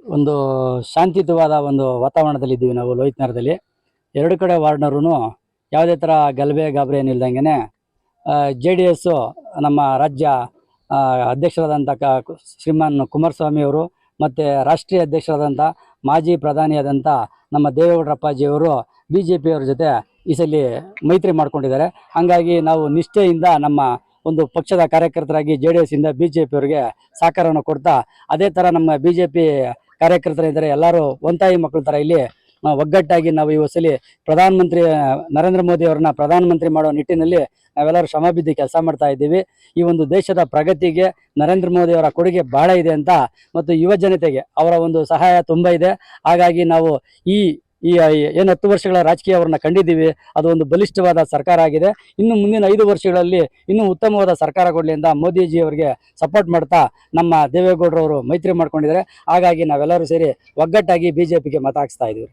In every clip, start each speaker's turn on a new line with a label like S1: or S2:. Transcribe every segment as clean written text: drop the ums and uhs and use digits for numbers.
S1: ಒಂದು ಶಾಂತಿಯುತವಾದ ಒಂದು ವಾತಾವರಣದಲ್ಲಿದ್ದೀವಿ ನಾವು ಲೋಹಿತ್ ನಗರದಲ್ಲಿ. ಎರಡು ಕಡೆ ವಾರ್ಡ್ನವರು ಯಾವುದೇ ಥರ ಗಲಭೆ ಗಾಬರಿ ಏನಿಲ್ದಂಗೆ JDS ನಮ್ಮ ರಾಜ್ಯ ಅಧ್ಯಕ್ಷರಾದಂಥ ಶ್ರೀಮಾನ್ ಕುಮಾರಸ್ವಾಮಿ ಅವರು ಮತ್ತು ರಾಷ್ಟ್ರೀಯ ಅಧ್ಯಕ್ಷರಾದಂಥ ಮಾಜಿ ಪ್ರಧಾನಿಯಾದಂಥ ನಮ್ಮ ದೇವೇಗೌಡರಪ್ಪಾಜಿಯವರು BJPಯವ್ರ ಜೊತೆ ಈ ಸಲ ಮೈತ್ರಿ ಮಾಡ್ಕೊಂಡಿದ್ದಾರೆ. ಹಾಗಾಗಿ ನಾವು ನಿಷ್ಠೆಯಿಂದ ನಮ್ಮ ಒಂದು ಪಕ್ಷದ ಕಾರ್ಯಕರ್ತರಾಗಿ JDS ಇಂದ BJPಯವರಿಗೆ ಸಹಕಾರವನ್ನು ಕೊಡ್ತಾ, ಅದೇ ಥರ ನಮ್ಮ BJP ಕಾರ್ಯಕರ್ತರಿದ್ದಾರೆ ಎಲ್ಲರೂ ಒಂತಾಯಿ ಮಕ್ಕಳ ಥರ ಇಲ್ಲಿ ಒಗ್ಗಟ್ಟಾಗಿ ನಾವು ಈ ಸಲ ಪ್ರಧಾನಮಂತ್ರಿ ನರೇಂದ್ರ ಮೋದಿ ಅವರನ್ನ ಪ್ರಧಾನಮಂತ್ರಿ ಮಾಡೋ ನಿಟ್ಟಿನಲ್ಲಿ ನಾವೆಲ್ಲರೂ ಶ್ರಮಬಿದ್ದು ಕೆಲಸ ಮಾಡ್ತಾ ಇದ್ದೀವಿ. ಈ ಒಂದು ದೇಶದ ಪ್ರಗತಿಗೆ ನರೇಂದ್ರ ಮೋದಿ ಅವರ ಕೊಡುಗೆ ಬಹಳ ಇದೆ ಅಂತ, ಮತ್ತು ಯುವ ಜನತೆಗೆ ಅವರ ಒಂದು ಸಹಾಯ ತುಂಬ ಇದೆ. ಹಾಗಾಗಿ ನಾವು ಈ ಏನು 10 ವರ್ಷಗಳ ರಾಜಕೀಯ ಅವ್ರನ್ನ ಕಂಡಿದ್ದೀವಿ, ಅದು ಒಂದು ಬಲಿಷ್ಠವಾದ ಸರ್ಕಾರ ಆಗಿದೆ. ಇನ್ನು ಮುಂದಿನ 5 ವರ್ಷಗಳಲ್ಲಿ ಇನ್ನೂ ಉತ್ತಮವಾದ ಸರ್ಕಾರ ಕೊಡಲಿ ಅಂತ ಮೋದಿಜಿ ಅವರಿಗೆ ಸಪೋರ್ಟ್ ಮಾಡ್ತಾ ನಮ್ಮ ದೇವೇಗೌಡರವರು ಮೈತ್ರಿ ಮಾಡ್ಕೊಂಡಿದ್ದಾರೆ. ಹಾಗಾಗಿ ನಾವೆಲ್ಲರೂ ಸೇರಿ ಒಗ್ಗಟ್ಟಾಗಿ BJPಗೆ ಮತ ಹಾಕ್ಸ್ತಾ ಇದ್ದೀವಿ.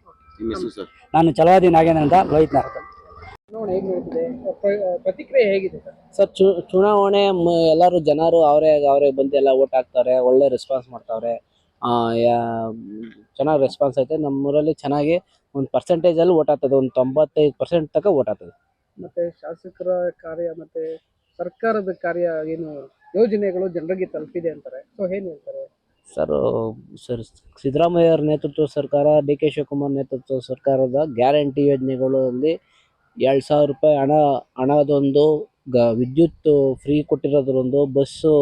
S1: ನಾನು ಛಲವಾದಿ ನಾಗೇಂದ್ರ ಅಂತ, ಲೋಹಿತ್ ನಗರ.
S2: ಪ್ರತಿಕ್ರಿಯೆ ಹೇಗಿದೆ
S3: ಸರ್? ಚುನಾವಣೆ ಎಲ್ಲರೂ ಜನರು ಅವರೇ ಬಂದು ಎಲ್ಲ ಓಟ್ ಹಾಕ್ತಾರೆ, ಒಳ್ಳೆ ರೆಸ್ಪಾನ್ಸ್ ಮಾಡ್ತಾವ್ರೆ. ಚೆನ್ನಾಗಿ ರೆಸ್ಪಾನ್ಸ್ ಐತೆ. ನಮ್ಮೂರಲ್ಲಿ ಚೆನ್ನಾಗಿ ಒಂದು ಪರ್ಸೆಂಟೇಜಲ್ಲಿ ಓಟ್ ಆಗ್ತದೆ, ಒಂದು 95% ತನಕ ಓಟ್ ಆಗ್ತದೆ.
S2: ಮತ್ತೆ ಶಾಸಕರ ಕಾರ್ಯ ಮತ್ತೆ ಸರ್ಕಾರದ ಕಾರ್ಯ ಏನು ಯೋಜನೆಗಳು ಜನರಿಗೆ ತಲುಪಿದೆ ಅಂತಾರೆ, ಸೊ ಏನ್ ಹೇಳ್ತಾರೆ
S3: ಸರ್? ಸಿದ್ದರಾಮಯ್ಯ ಅವರ ನೇತೃತ್ವ ಸರ್ಕಾರ, DK ಶಿವಕುಮಾರ್ ನೇತೃತ್ವ ಸರ್ಕಾರದ ಗ್ಯಾರಂಟಿ ಯೋಜನೆಗಳಲ್ಲಿ 2,000 ರೂಪಾಯಿ ಹಣದೊಂದು, ವಿದ್ಯುತ್ ಫ್ರೀ ಕೊಟ್ಟಿರೋದ್ರೊಂದು, ಬಸ್ಸು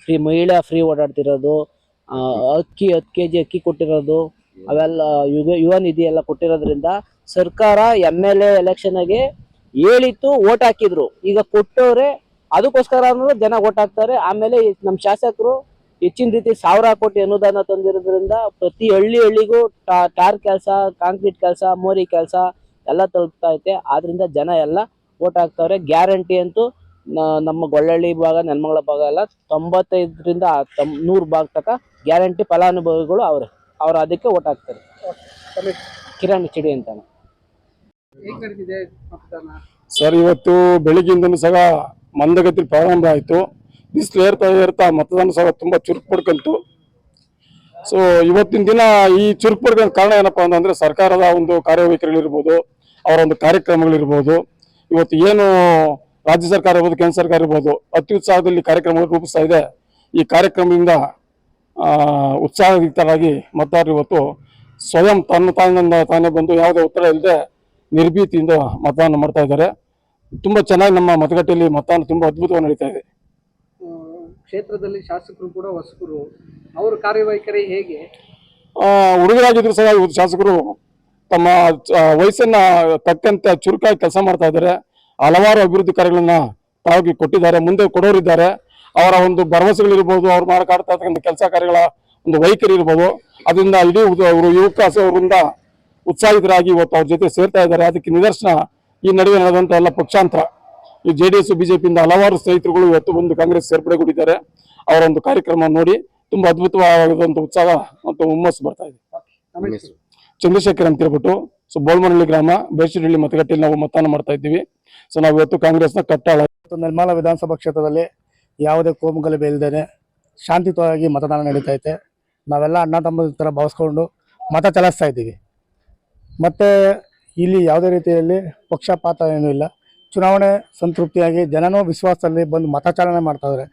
S3: ಫ್ರೀ, ಮಹಿಳಾ ಫ್ರೀ ಓಡಾಡ್ತಿರೋದು, ಅಕ್ಕಿ 10 kg ಅಕ್ಕಿ ಕೊಟ್ಟಿರೋದು, ಅವೆಲ್ಲ ಯುವ ನಿಧಿ ಎಲ್ಲ ಕೊಟ್ಟಿರೋದ್ರಿಂದ ಸರ್ಕಾರ MLA ಎಲೆಕ್ಷನ್ಗೆ ಹೇಳಿತ್ತು, ಓಟ್ ಹಾಕಿದ್ರು. ಈಗ ಕೊಟ್ಟವ್ರೆ, ಅದಕ್ಕೋಸ್ಕರ ಜನ ಓಟ್ ಹಾಕ್ತಾರೆ. ಆಮೇಲೆ ನಮ್ಮ ಶಾಸಕರು ಹೆಚ್ಚಿನ ರೀತಿ 1,000 ಕೋಟಿ ಅನುದಾನ ತಂದಿರೋದ್ರಿಂದ ಪ್ರತಿ ಹಳ್ಳಿಗೂ ಟಾರ್ ಕೆಲಸ, ಕಾಂಕ್ರೀಟ್ ಕೆಲಸ, ಮೋರಿ ಕೆಲಸ ಎಲ್ಲ ತಲುಪ್ತಾ ಐತೆ. ಆದ್ರಿಂದ ಜನ ಎಲ್ಲ ಓಟ್ ಹಾಕ್ತವ್ರೆ. ಗ್ಯಾರಂಟಿ ಅಂತೂ ನಮ್ಮ ಗೊಳ್ಳಳ್ಳಿ ಭಾಗ, ನೆಲಮಂಗಲ ಭಾಗ ಎಲ್ಲ 95ರಿಂದ 100 ಭಾಗ ತನಕ ಗ್ಯಾರಂಟಿ ಫಲಾನುಭವಿಗಳು ಅವ್ರು ಅದಕ್ಕೆ ಓಟ್ ಹಾಕ್ತಾರೆ. ಕಿರಣ್ ಚಿಡಿ ಅಂತ.
S4: ಸರ್, ಇವತ್ತು ಬೆಳಿಗ್ಗೆಯಿಂದನೂ ಸಹ ಮಂದಗತಿ ಪ್ರಾರಂಭ ಆಯಿತು. ಬಿಸಿಲು ಏರ್ತಾ ಮತದಾನ ಸಹ ತುಂಬ ಚುರುಕು ಪಡ್ಕಂತು. ಸೊ ಇವತ್ತಿನ ದಿನ ಈ ಚುರುಕು ಪಡ್ಕೊಂಡ ಕಾರಣ ಏನಪ್ಪಾ ಅಂತಂದ್ರೆ ಸರ್ಕಾರದ ಒಂದು ಕಾರ್ಯವೈಖರಿಗಳಿರ್ಬೋದು, ಅವರ ಒಂದು ಕಾರ್ಯಕ್ರಮಗಳಿರ್ಬೋದು. ಇವತ್ತು ಏನು ರಾಜ್ಯ ಸರ್ಕಾರ ಇರ್ಬೋದು, ಕೇಂದ್ರ ಸರ್ಕಾರ ಇರ್ಬೋದು, ಅತ್ಯುತ್ಸಾಹದಲ್ಲಿ ಕಾರ್ಯಕ್ರಮಗಳು ರೂಪಿಸ್ತಾ ಇದೆ. ಈ ಕಾರ್ಯಕ್ರಮದಿಂದ ಉತ್ಸಾಹಯುಕ್ತರಾಗಿ ಮತದಾರರು ಇವತ್ತು ಸ್ವಯಂ ತಾನೇ ಬಂದು ಯಾವುದೇ ಒತ್ತಡ ಇಲ್ಲದೆ ನಿರ್ಭೀತಿಯಿಂದ ಮತದಾನ ಮಾಡ್ತಾ ಇದ್ದಾರೆ. ತುಂಬಾ ಚೆನ್ನಾಗಿ ನಮ್ಮ ಮತಗಟ್ಟೆಯಲ್ಲಿ ಮತದಾನ ತುಂಬಾ ಅದ್ಭುತವಾಗಿ ನಡೀತಾ ಇದೆ.
S2: ಕ್ಷೇತ್ರದಲ್ಲಿ ಶಾಸಕರು ಕೂಡ ಹೊಸಬರು, ಅವರ ಕಾರ್ಯವೈಖರಿ ಹೇಗೆ?
S4: ಹುಡುಗರಾಗಿದ್ರು ಸಹ ಇವತ್ತು ಶಾಸಕರು ತಮ್ಮ ವಯಸ್ಸನ್ನ ತಕ್ಕಂತೆ ಚುರುಕಾಗಿ ಕೆಲಸ ಮಾಡ್ತಾ ಇದ್ದಾರೆ. ಹಲವಾರು ಅಭಿವೃದ್ಧಿ ಕಾರ್ಯಗಳನ್ನ ತಾವಾಗಿ ಕೊಟ್ಟಿದ್ದಾರೆ, ಮುಂದೆ ಕೊಡೋರಿದ್ದಾರೆ. ಅವರ ಒಂದು ಭರವಸೆಗಳಿರ್ಬೋದು, ಅವ್ರು ಮಾಡ್ತಾ ಇರ್ತಕ್ಕಂಥ ಕೆಲಸ ಕಾರ್ಯಗಳ ಒಂದು ವೈಖರಿ ಇರ್ಬೋದು, ಅದರಿಂದ ಇಡೀ ಅವರಿಂದ ಉತ್ಸಾಹಿತರಾಗಿ ಇವತ್ತು ಅವ್ರ ಜೊತೆ ಸೇರ್ತಾ ಇದ್ದಾರೆ. ಅದಕ್ಕೆ ನಿದರ್ಶನ ಈ ನಡುವೆ ನಡೆದಂತ ಎಲ್ಲ ಪಕ್ಷಾಂತರ. ಈ JDS BJPಯಿಂದ ಹಲವಾರು ಸ್ನೇಹಿತರುಗಳು ಇವತ್ತು ಬಂದು ಕಾಂಗ್ರೆಸ್ ಸೇರ್ಪಡೆಗೊಂಡಿದ್ದಾರೆ. ಅವರ ಒಂದು ಕಾರ್ಯಕ್ರಮ ನೋಡಿ ತುಂಬಾ ಅದ್ಭುತವಾದಂತ ಉತ್ಸಾಹ ಮತ್ತು ಹುಮ್ಮಸ್ಸು ಬರ್ತಾ ಇದೆ. ಚಂದ್ರಶೇಖರ್ ಅಂತ ಹೇಳ್ಬಿಟ್ಟು, ಸೊ ಬೋಳ್ಮನಹಳ್ಳಿ ಗ್ರಾಮ, ಬೇಸಿಡಹಳ್ಳಿ ಮತಗಟ್ಟೆಯಲ್ಲಿ ನಾವು ಮತದಾನ ಮಾಡ್ತಾ ಇದ್ದೀವಿ. ಸೊ ನಾವು ಇವತ್ತು ಕಾಂಗ್ರೆಸ್ನ ಕಟ್ಟಾಳ.
S5: ನೆಲಮಂಗಲ ವಿಧಾನಸಭಾ ಕ್ಷೇತ್ರದಲ್ಲಿ ಯಾವುದೇ ಕೋಮುಗಲಭೆ ಇಲ್ಲದೆ ಶಾಂತಿಯುತವಾಗಿ ಮತದಾನ ನಡೀತಾ ಐತೆ. ನಾವೆಲ್ಲ ಅಣ್ಣ ತಮ್ಮ ಥರ ಭಾವಿಸ್ಕೊಂಡು ಮತ ಚಲಾಯಿಸ್ತಾ ಇದ್ದೀವಿ. ಮತ್ತು ಇಲ್ಲಿ ಯಾವುದೇ ರೀತಿಯಲ್ಲಿ ಪಕ್ಷಪಾತ ಏನೂ ಇಲ್ಲ. ಚುನಾವಣೆ ಸಂತೃಪ್ತಿಯಾಗಿ ಜನನೂ ವಿಶ್ವಾಸದಲ್ಲಿ ಬಂದು ಮತ ಚಾಲನೆ ಮಾಡ್ತಾ ಇದ್ದಾರೆ.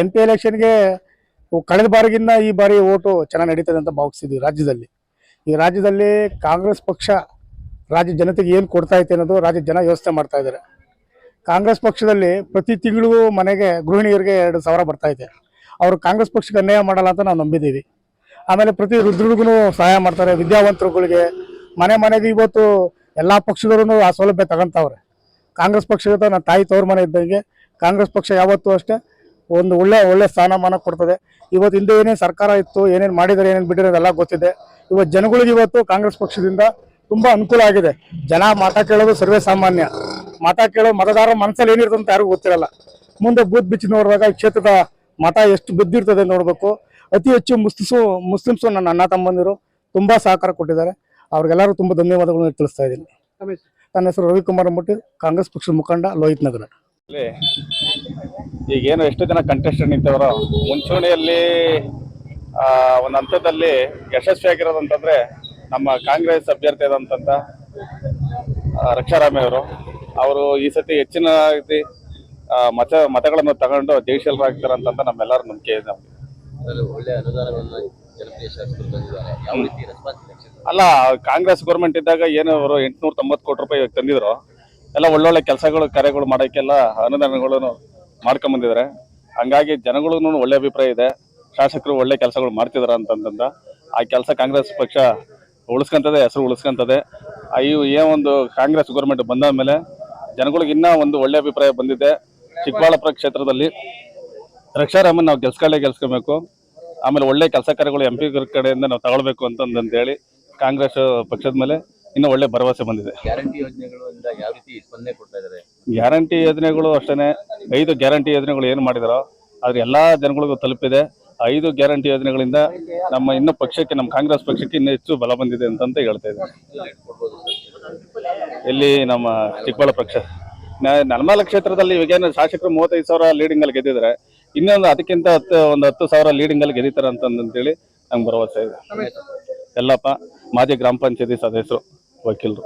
S5: MP ಎಲೆಕ್ಷನ್ಗೆ ಕಳೆದ ಬಾರಿಗಿಂತ ಈ ಬಾರಿ ಓಟು ಚೆನ್ನಾಗಿ ನಡೀತದೆ ಅಂತ ಭಾವಿಸ್ತಿದ್ವಿ. ಈ ರಾಜ್ಯದಲ್ಲಿ ಕಾಂಗ್ರೆಸ್ ಪಕ್ಷ ರಾಜ್ಯ ಜನತೆಗೆ ಏನು ಕೊಡ್ತಾ ಐತೆ ಅನ್ನೋದು ರಾಜ್ಯ ಜನ ಯೋಚನೆ ಮಾಡ್ತಾ ಇದ್ದಾರೆ. ಕಾಂಗ್ರೆಸ್ ಪಕ್ಷದಲ್ಲಿ ಪ್ರತಿ ತಿಂಗಳಿಗೂ ಮನೆಗೆ ಗೃಹಿಣಿಯರಿಗೆ 2,000 ಬರ್ತಾ ಇದೆ. ಅವರು ಕಾಂಗ್ರೆಸ್ ಪಕ್ಷಕ್ಕೆ ಅನ್ಯಾಯ ಮಾಡಲ್ಲ ಅಂತ ನಾವು ನಂಬಿದ್ದೀವಿ. ಆಮೇಲೆ ಪ್ರತಿ ವೃದ್ಧರಿಗೂ ಸಹಾಯ ಮಾಡ್ತಾರೆ. ವಿದ್ಯಾವಂತರುಗಳಿಗೆ ಮನೆಗೆ ಇವತ್ತು ಎಲ್ಲ ಪಕ್ಷದವರು ಆ ಸೌಲಭ್ಯ ತಗೊಂತವ್ರೆ. ಕಾಂಗ್ರೆಸ್ ಪಕ್ಷದ ನನ್ನ ತಾಯಿ ತವ್ರ ಮನೆ ಇದ್ದಂಗೆ ಕಾಂಗ್ರೆಸ್ ಪಕ್ಷ ಯಾವತ್ತೂ ಅಷ್ಟೇ ಒಂದು ಒಳ್ಳೆ ಸ್ಥಾನಮಾನ ಕೊಡ್ತದೆ. ಇವತ್ತು ಹಿಂದೆ ಏನೇನು ಸರ್ಕಾರ ಇತ್ತು, ಏನೇನು ಮಾಡಿದರೆ, ಏನೇನು ಬಿಟ್ಟಿರೋದು ಎಲ್ಲ ಗೊತ್ತಿದೆ. ಇವತ್ತು ಜನಗಳಿಗೆ ಇವತ್ತು ಕಾಂಗ್ರೆಸ್ ಪಕ್ಷದಿಂದ ತುಂಬಾ ಅನುಕೂಲ ಆಗಿದೆ. ಜನ ಮತ ಕೇಳೋದು ಸರ್ವೇ ಸಾಮಾನ್ಯ. ಮತ ಕೇಳೋ ಮತದಾರರ ಮನಸ್ಸಲ್ಲಿ ಏನಿರ್ತದೆ ಅಂತ ಯಾರಿಗೂ ಗೊತ್ತಿರಲ್ಲ. ಮುಂದೆ ಬೂತ್ ಬಿಚ್ಚಿ ನೋಡಿದಾಗ ಕ್ಷೇತ್ರದ ಮತ ಎಷ್ಟು ಬಿದ್ದಿರ್ತದೆ ನೋಡಬೇಕು. ಅತಿ ಹೆಚ್ಚು ಮುಸ್ಲಿಮ್ಸು ನನ್ನ ಅಣ್ಣ ತಮ್ಮಂದಿರು ತುಂಬಾ ಸಹಕಾರ ಕೊಟ್ಟಿದ್ದಾರೆ. ಅವ್ರಿಗೆಲ್ಲರೂ ತುಂಬಾ ಧನ್ಯವಾದಗಳನ್ನು ತಿಳಿಸ್ತಾ ಇದ್ದೀನಿ. ನನ್ನ ಹೆಸರು ರವಿಕುಮಾರ್ ಅಂದ್ಬಿಟ್ಟು, ಕಾಂಗ್ರೆಸ್ ಪಕ್ಷದ ಮುಖಂಡ, ಲೋಹಿತ್ ನಗರ.
S6: ಈಗೇನು ಎಷ್ಟು ಜನ ಕಂಟೆಸ್ಟೆಂಟ್ ನಿಂತವರು ಮುಂಚೂಣಿಯಲ್ಲಿ ಒಂದು ಹಂತದಲ್ಲಿ ಯಶಸ್ವಿಯಾಗಿರೋದಂತಂದ್ರೆ ನಮ್ಮ ಕಾಂಗ್ರೆಸ್ ಅಭ್ಯರ್ಥಿ ಆದಂತ ರಕ್ಷಾರಾಮಯ್ಯ ಅವರು ಈ ಸತಿ ಹೆಚ್ಚಿನ ರೀತಿ ಮತಗಳನ್ನು ತಗೊಂಡು ಜಯಶೀಲರಾಗ್ತಾರೆ ಅಂತ ನಮ್ಮೆಲ್ಲರ ನಂಬಿಕೆ ಇದೆ.
S7: ಒಳ್ಳೆ ಅನುದಾನಗಳನ್ನು ಜನಪ್ರಿಯ ಶಾಸಕರು ತಂದಿದ್ದಾರೆ. ಯಾವ ರೀತಿ ರೆಸ್ಪಾನ್ಸ್ ಇದೆ?
S6: ಅಲ್ಲ, ಕಾಂಗ್ರೆಸ್ ಗೌರ್ಮೆಂಟ್ ಇದ್ದಾಗ ಏನು ಅವರು 890 ಕೋಟಿ ರೂಪಾಯಿ ತಂದಿದ್ರು, ಎಲ್ಲ ಒಳ್ಳೊಳ್ಳೆ ಕೆಲಸಗಳು ಕಾರ್ಯಗಳು ಮಾಡೋಕ್ಕೆಲ್ಲ ಅನುದಾನಗಳನ್ನು ಮಾಡ್ಕೊಂಬಂದಿದ್ದಾರೆ. ಹಂಗಾಗಿ ಜನಗಳಿಗೂ ಒಳ್ಳೆ ಅಭಿಪ್ರಾಯ ಇದೆ, ಶಾಸಕರು ಒಳ್ಳೆ ಕೆಲಸಗಳು ಮಾಡ್ತಿದಾರ ಅಂತಂದ ಆ ಕೆಲಸ ಕಾಂಗ್ರೆಸ್ ಪಕ್ಷ ಉಳಿಸ್ಕೊಂತದೆ, ಹೆಸರು ಉಳಿಸ್ಕೊಂತದೆ. ಒಂದು ಕಾಂಗ್ರೆಸ್ ಗೌರ್ಮೆಂಟ್ ಬಂದ ಮೇಲೆ ಜನಗಳಿಗೆ ಇನ್ನೂ ಒಂದು ಒಳ್ಳೆ ಅಭಿಪ್ರಾಯ ಬಂದಿದೆ. ಚಿಕ್ಕಬಳ್ಳಾಪುರ ಕ್ಷೇತ್ರದಲ್ಲಿ ರಕ್ಷಾರಾಮನ್ ನಾವು ಗೆಲ್ಸ್ಕೊಬೇಕು, ಆಮೇಲೆ ಒಳ್ಳೆ ಕೆಲಸ ಕಾರ್ಯಗಳು MP ಕಡೆಯಿಂದ ನಾವು ತಗೊಳ್ಬೇಕು ಅಂತಂದೇಳಿ ಕಾಂಗ್ರೆಸ್ ಪಕ್ಷದ ಮೇಲೆ ಇನ್ನೂ ಒಳ್ಳೆ ಭರವಸೆ ಬಂದಿದೆ.
S7: ಗ್ಯಾರಂಟಿ ಯೋಜನೆಗಳಿಂದ ಯಾವ ರೀತಿ ಸ್ಪಂದನೆ ಕೊಡ್ತಾ ಇದ್ದಾರೆ?
S6: ಗ್ಯಾರಂಟಿ ಯೋಜನೆಗಳು ಅಷ್ಟೇ, 5 ಗ್ಯಾರಂಟಿ ಯೋಜನೆಗಳು ಏನು ಮಾಡಿದಾರೋ ಆದ್ರೆ ಎಲ್ಲಾ ಜನಗಳಿಗೂ ತಲುಪಿದೆ. 5 ಗ್ಯಾರಂಟಿ ಯೋಜನೆಗಳಿಂದ ನಮ್ಮ ಪಕ್ಷಕ್ಕೆ, ನಮ್ಮ ಕಾಂಗ್ರೆಸ್ ಪಕ್ಷಕ್ಕೆ ಇನ್ನೂ ಹೆಚ್ಚು ಬಲ ಬಂದಿದೆ ಅಂತ ಹೇಳ್ತಾ ಇದ್ದಾರೆ. ಎಲ್ಲಿ ನಮ್ಮ ಚಿಕ್ಕಬಳ್ಳಾಪುರ ಪಕ್ಷ ನಲ್ಮಾಲ ಕ್ಷೇತ್ರದಲ್ಲಿ ಇವಾಗೇನು ಶಾಸಕರು 35,000 ಲೀಡಿಂಗ್ ಅಲ್ಲಿ ಗೆದ್ದಿದ್ದಾರೆ, ಇನ್ನೊಂದು ಅದಕ್ಕಿಂತ 10,000 ಲೀಡಿಂಗ್ ಅಲ್ಲಿ ಗೆದ್ದಿದ್ದಾರೆ ಅಂತಂದೇಳಿ ನಮ್ಗೆ ಭರವಸೆ ಇದೆ. ಎಲ್ಲಪ್ಪ, ಮಾಜಿ ಗ್ರಾಮ ಪಂಚಾಯತಿ ಸದಸ್ಯರು, ವಕೀಲರು.